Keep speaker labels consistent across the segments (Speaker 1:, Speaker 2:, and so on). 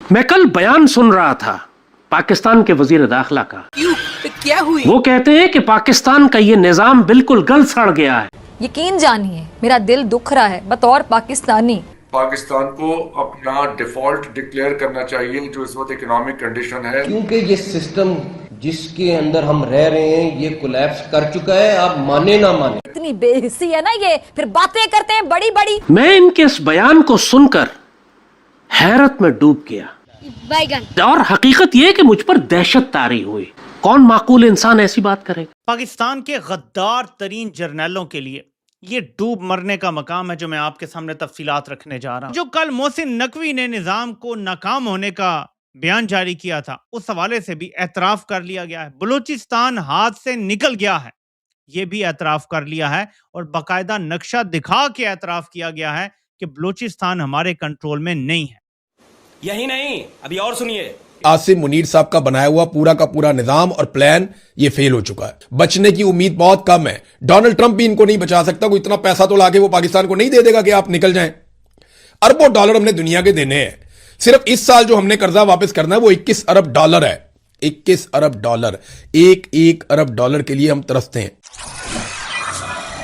Speaker 1: मैं कल बयान सुन रहा था पाकिस्तान के वजीर दाखिला का।
Speaker 2: क्यों? क्या हुई?
Speaker 1: वो कहते हैं कि पाकिस्तान का ये निजाम बिल्कुल गल सड़ गया है।
Speaker 3: यकीन जानिए मेरा दिल दुख रहा है बतौर पाकिस्तानी।
Speaker 4: पाकिस्तान को अपना डिफॉल्ट डिक्लेयर करना चाहिए जो इस वक्त इकोनॉमिक कंडीशन है,
Speaker 5: क्योंकि ये सिस्टम जिसके अंदर हम रह रहे हैं ये कोलैप्स कर चुका है, आप माने ना माने।
Speaker 3: इतनी बेहिस्सी है ना ये, फिर बातें करते हैं बड़ी बड़ी।
Speaker 1: मैं इनके इस बयान को सुनकर हैरत में डूब गया और हकीकत ये कि मुझ पर दहशत तारी हुई। कौन माकूल इंसान ऐसी बात करेगा?
Speaker 6: पाकिस्तान के गद्दार तरीन जर्नैलों के लिए ये डूब मरने का मकाम है जो मैं आपके सामने तफसीलात रखने जा रहा हूँ। जो कल मोहसिन नकवी ने निज़ाम को नाकाम होने का बयान जारी किया था, उस हवाले से भी एतराफ़ कर लिया गया है। बलूचिस्तान हाथ से निकल गया है, ये भी एतराफ़ कर लिया है और बाकायदा नक्शा दिखा के एतराफ़ किया गया है कि बलूचिस्तान हमारे कंट्रोल में नहीं है।
Speaker 7: यही नहीं, अभी और सुनिए।
Speaker 8: आसिम मुनीर साहब का बनाया हुआ पूरा का पूरा निजाम और प्लान ये फेल हो चुका है। बचने की उम्मीद बहुत कम है। डोनाल्ड ट्रंप भी इनको नहीं बचा सकता। कोई इतना पैसा तो लाके वो पाकिस्तान को नहीं दे देगा कि आप निकल जाएं। अरबों डॉलर हमने दुनिया के देने हैं। सिर्फ इस साल जो हमने कर्जा वापस करना है वो 21 अरब डॉलर है। 21 अरब डॉलर, एक अरब डॉलर के लिए हम तरसते हैं।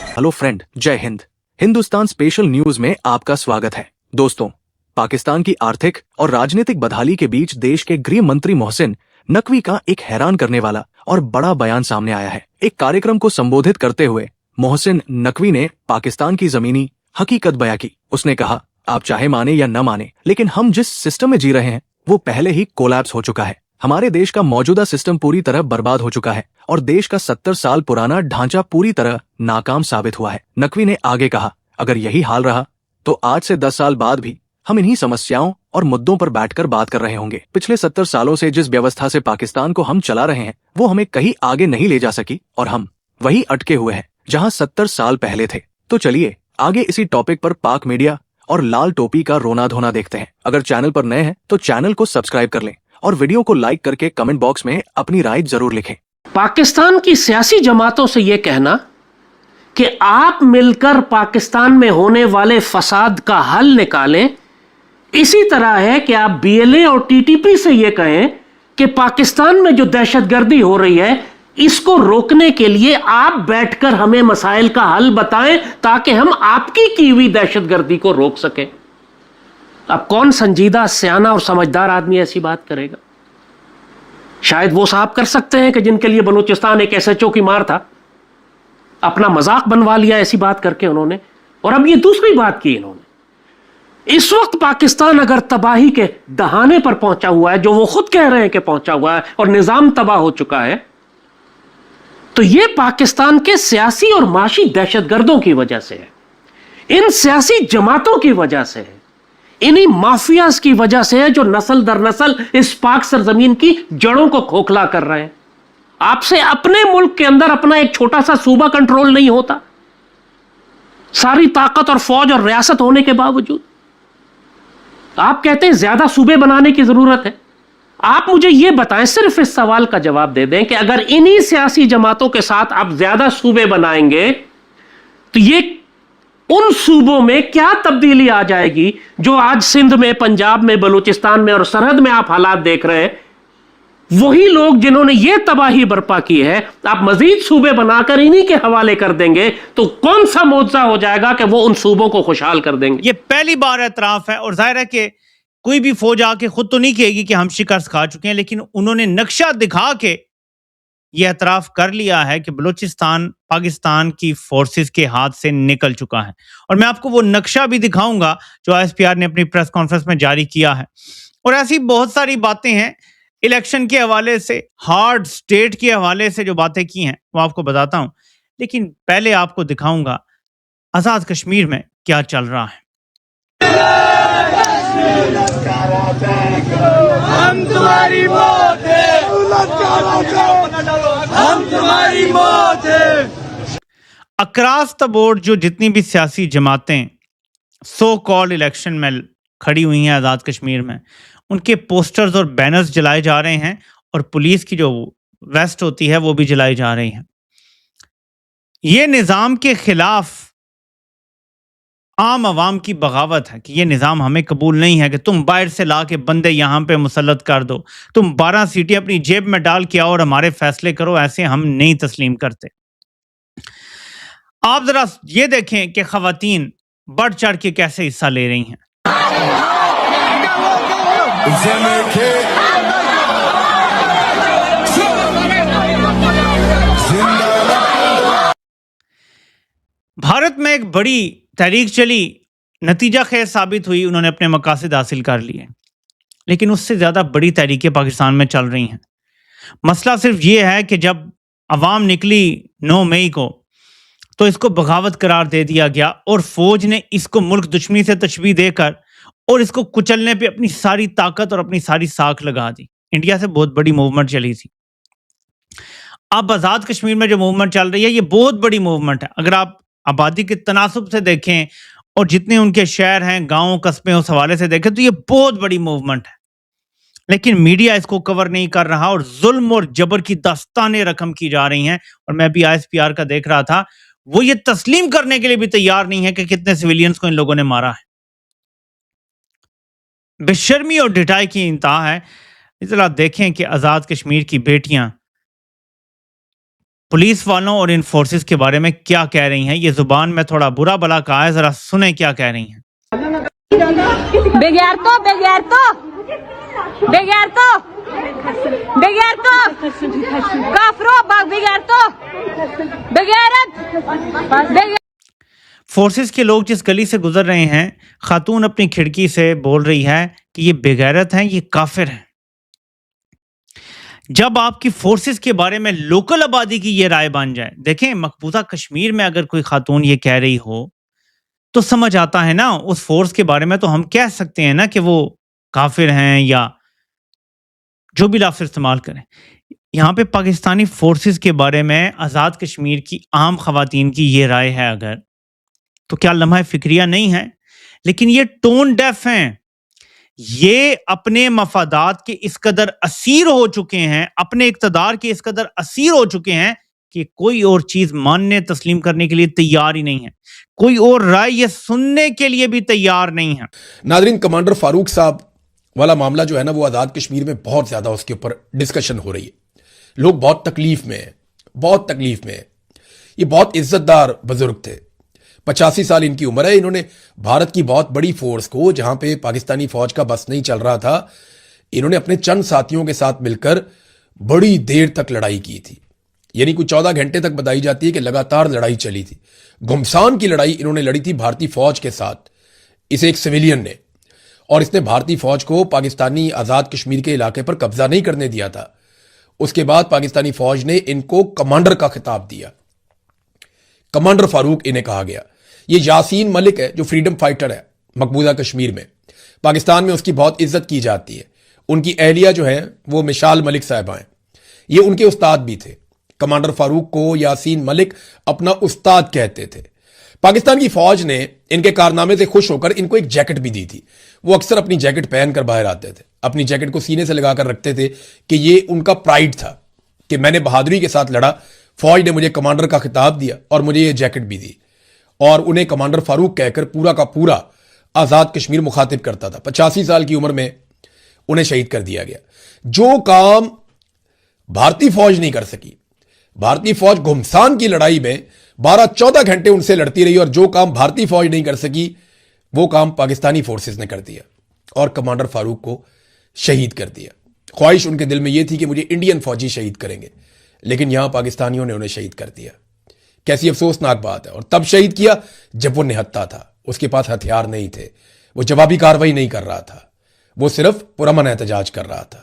Speaker 9: हेलो फ्रेंड, जय हिंद। हिंदुस्तान स्पेशल न्यूज में आपका स्वागत है। दोस्तों, पाकिस्तान की आर्थिक और राजनीतिक बदहाली के बीच देश के गृह मंत्री मोहसिन नकवी का एक हैरान करने वाला और बड़ा बयान सामने आया है। एक कार्यक्रम को संबोधित करते हुए मोहसिन नकवी ने पाकिस्तान की जमीनी हकीकत बयां की। उसने कहा, आप चाहे माने या न माने, लेकिन हम जिस सिस्टम में जी रहे हैं वो पहले ही कोलैप्स हो चुका है। हमारे देश का मौजूदा सिस्टम पूरी तरह बर्बाद हो चुका है और देश का 70 साल पुराना ढांचा पूरी तरह नाकाम साबित हुआ है। नकवी ने आगे कहा, अगर यही हाल रहा तो आज से 10 साल बाद भी हम इन्हीं समस्याओं और मुद्दों पर बैठकर बात कर रहे होंगे। पिछले 70 सालों से जिस व्यवस्था से पाकिस्तान को हम चला रहे हैं वो हमें कहीं आगे नहीं ले जा सकी और हम वही अटके हुए हैं जहां 70 साल पहले थे। तो चलिए आगे इसी टॉपिक पर पाक मीडिया और लाल टोपी का रोना धोना देखते हैं। अगर चैनल पर नए हैं तो चैनल को सब्सक्राइब कर लें और वीडियो को लाइक करके कमेंट बॉक्स में अपनी राय जरूर लिखें।
Speaker 1: पाकिस्तान की सियासी जमातों से यह कहना कि आप मिलकर पाकिस्तान में होने वाले फसाद का हल निकालें, इसी तरह है कि आप बीएलए और टीटीपी से यह कहें कि पाकिस्तान में जो दहशतगर्दी हो रही है इसको रोकने के लिए आप बैठकर हमें मसाइल का हल बताएं ताकि हम आपकी की हुई दहशतगर्दी को रोक सकें। अब कौन संजीदा, सियाना और समझदार आदमी ऐसी बात करेगा? शायद वो साहब कर सकते हैं कि जिनके लिए बलूचिस्तान एक एसएचओ की मार था, अपना मजाक बनवा लिया ऐसी बात करके उन्होंने। और अब ये दूसरी बात की इन्होंने। इस वक्त पाकिस्तान अगर तबाही के दहाने पर पहुंचा हुआ है, जो वो खुद कह रहे हैं कि पहुंचा हुआ है, और निजाम तबाह हो चुका है, तो ये पाकिस्तान के सियासी और माशी दहशतगर्दों की वजह से है। इन सियासी जमातों की वजह से है, इन्हीं माफियाज की वजह से है जो नस्ल दर नस्ल इस पाक सरजमीन की जड़ों को खोखला कर रहे हैं। आपसे अपने मुल्क के अंदर अपना एक छोटा सा सूबा कंट्रोल नहीं होता, सारी ताकत और फौज और रियासत होने के बावजूद। आप कहते हैं ज्यादा सूबे बनाने की जरूरत है। आप मुझे यह बताएं, सिर्फ इस सवाल का जवाब दे दें कि अगर इन्हीं सियासी जमातों के साथ आप ज्यादा सूबे बनाएंगे तो ये उन सूबों में क्या तब्दीली आ जाएगी जो आज सिंध में, पंजाब में, बलूचिस्तान में और सरहद में आप हालात देख रहे हैं। वही लोग जिन्होंने ये तबाही बर्पा की है, आप मजीद सूबे बनाकर इन्हीं के हवाले कर देंगे तो कौन सा मौजज़ा हो जाएगा कि वो उन सूबों को खुशहाल कर देंगे।
Speaker 6: ये पहली बार एतराफ़ है और जाहिर है कि कोई भी फौज आके खुद तो नहीं कहेगी कि हम शिकस्त खा चुके हैं, लेकिन उन्होंने नक्शा दिखा के ये एतराफ़ कर लिया है कि बलूचिस्तान पाकिस्तान की फोर्सेस के हाथ से निकल चुका है। और मैं आपको वो नक्शा भी दिखाऊंगा जो आईएसपीआर ने अपनी प्रेस कॉन्फ्रेंस में जारी किया है। और ऐसी बहुत सारी बातें हैं, इलेक्शन के हवाले से, हार्ड स्टेट के हवाले से जो बातें की हैं वो आपको बताता हूं, लेकिन पहले आपको दिखाऊंगा आजाद कश्मीर में क्या चल रहा है।
Speaker 2: हम तुम्हारी मौत है, हम तुम्हारी मौत है।
Speaker 6: अक्रॉस द बोर्ड जो जितनी भी सियासी जमातें सो कॉल्ड इलेक्शन में खड़ी हुई हैं आज़ाद कश्मीर में, उनके पोस्टर्स और बैनर्स जलाए जा रहे हैं और पुलिस की जो वेस्ट होती है वो भी जलाई जा रही है। ये निज़ाम के खिलाफ عام عوام کی بغاوت ہے کہ یہ نظام ہمیں قبول نہیں ہے کہ تم باہر سے لا کے بندے یہاں پہ مسلط کر دو، تم 12 سیٹیں اپنی جیب میں ڈال کے آؤ اور ہمارے فیصلے کرو، ایسے ہم نہیں تسلیم کرتے۔ آپ ذرا یہ دیکھیں کہ خواتین بڑھ چڑھ کے کیسے حصہ لے رہی ہیں۔ بھارت میں ایک بڑی تحریک چلی، نتیجہ خیز ثابت ہوئی، انہوں نے اپنے مقاصد حاصل کر لیے، لیکن اس سے زیادہ بڑی تحریکیں پاکستان میں چل رہی ہیں۔ مسئلہ صرف یہ ہے کہ جب عوام نکلی 9 مئی کو تو اس کو بغاوت قرار دے دیا گیا اور فوج نے اس کو ملک دشمنی سے تشبیہ دے کر اور اس کو کچلنے پہ اپنی ساری طاقت اور اپنی ساری ساکھ لگا دی۔ انڈیا سے بہت بڑی موومنٹ چلی تھی۔ اب آزاد کشمیر میں جو موومنٹ چل رہی ہے یہ بہت بڑی موومنٹ ہے۔ اگر آپ آبادی کے تناسب سے دیکھیں اور جتنے ان کے شہر ہیں، گاؤں، قصبے، اس حوالے سے دیکھیں تو یہ بہت بڑی موومنٹ ہے، لیکن میڈیا اس کو کور نہیں کر رہا اور ظلم اور جبر کی داستانیں رقم کی جا رہی ہیں۔ اور میں بھی ISPR کا دیکھ رہا تھا، وہ یہ تسلیم کرنے کے لیے بھی تیار نہیں ہے کہ کتنے سویلینز کو ان لوگوں نے مارا ہے۔ بے شرمی اور ڈٹائی کی انتہا ہے۔ ذرا دیکھیں کہ آزاد کشمیر کی بیٹیاں پولیس والوں اور ان فورسز کے بارے میں کیا کہہ رہی ہیں۔ یہ زبان میں تھوڑا برا بلا کہا ہے، ذرا سنیں کیا کہہ رہی ہیں۔ فورسز کے لوگ جس گلی سے گزر رہے ہیں، خاتون اپنی کھڑکی سے بول رہی ہے کہ یہ بے غیرت ہیں، یہ کافر ہیں۔ جب آپ کی فورسز کے بارے میں لوکل آبادی کی یہ رائے بن جائے، دیکھیں مقبوضہ کشمیر میں اگر کوئی خاتون یہ کہہ رہی ہو تو سمجھ آتا ہے نا، اس فورس کے بارے میں تو ہم کہہ سکتے ہیں نا کہ وہ کافر ہیں یا جو بھی لفظ استعمال کریں۔ یہاں پہ پاکستانی فورسز کے بارے میں آزاد کشمیر کی عام خواتین کی یہ رائے ہے اگر، تو کیا لمحہ فکریہ نہیں ہے؟ لیکن یہ ٹون ڈیف ہیں، یہ اپنے مفادات کے اس قدر اسیر ہو چکے ہیں، اپنے اقتدار کے اس قدر اسیر ہو چکے ہیں کہ کوئی اور چیز ماننے تسلیم کرنے کے لیے تیار ہی نہیں ہے، کوئی اور رائے یہ سننے کے لیے بھی تیار نہیں ہے۔
Speaker 8: ناظرین، کمانڈر فاروق صاحب والا معاملہ جو ہے نا، وہ آزاد کشمیر میں بہت زیادہ اس کے اوپر ڈسکشن ہو رہی ہے۔ لوگ بہت تکلیف میں ہیں، بہت تکلیف میں ہیں۔ یہ بہت عزت دار بزرگ تھے، 85 سال ان کی عمر ہے۔ انہوں نے بھارت کی بہت بڑی فورس کو، جہاں پہ پاکستانی فوج کا بس نہیں چل رہا تھا، انہوں نے اپنے چند ساتھیوں کے ساتھ مل کر بڑی دیر تک لڑائی کی تھی، یعنی کوئی 14 گھنٹے تک بتائی جاتی ہے کہ لگاتار لڑائی چلی تھی۔ گھمسان کی لڑائی انہوں نے لڑی تھی بھارتی فوج کے ساتھ، اسے ایک سویلین نے، اور اس نے بھارتی فوج کو پاکستانی آزاد کشمیر کے علاقے پر قبضہ نہیں کرنے دیا تھا۔ اس کے بعد پاکستانی فوج نے ان کو کمانڈر کا خطاب دیا، کمانڈر فاروق انہیں کہا گیا۔ یہ یاسین ملک ہے جو فریڈم فائٹر ہے مقبوضہ کشمیر میں، پاکستان میں اس کی بہت عزت کی جاتی ہے۔ ان کی اہلیہ جو ہیں وہ مشال ملک صاحبہ ہیں، یہ ان کے استاد بھی تھے۔ کمانڈر فاروق کو یاسین ملک اپنا استاد کہتے تھے۔ پاکستان کی فوج نے ان کے کارنامے سے خوش ہو کر ان کو ایک جیکٹ بھی دی تھی۔ وہ اکثر اپنی جیکٹ پہن کر باہر آتے تھے، اپنی جیکٹ کو سینے سے لگا کر رکھتے تھے کہ یہ ان کا پرائیڈ تھا کہ میں نے بہادری کے ساتھ لڑا، فوج نے مجھے کمانڈر کا خطاب دیا اور مجھے یہ جیکٹ بھی دی، اور انہیں کمانڈر فاروق کہہ کر پورا کا پورا آزاد کشمیر مخاطب کرتا تھا۔ 85 سال کی عمر میں انہیں شہید کر دیا گیا۔ جو کام بھارتی فوج نہیں کر سکی، بھارتی فوج گھمسان کی لڑائی میں 12-14 گھنٹے ان سے لڑتی رہی، اور جو کام بھارتی فوج نہیں کر سکی وہ کام پاکستانی فورسز نے کر دیا اور کمانڈر فاروق کو شہید کر دیا۔ خواہش ان کے دل میں یہ تھی کہ مجھے انڈین فوجی شہید کریں گے، لیکن یہاں پاکستانیوں نے انہیں شہید کر دیا۔ کیسی افسوسناک بات ہے۔ اور تب شہید کیا جب وہ نہتہ تھا، اس کے پاس ہتھیار نہیں تھے، وہ جوابی کارروائی نہیں کر رہا تھا، وہ صرف پرامن احتجاج کر رہا تھا۔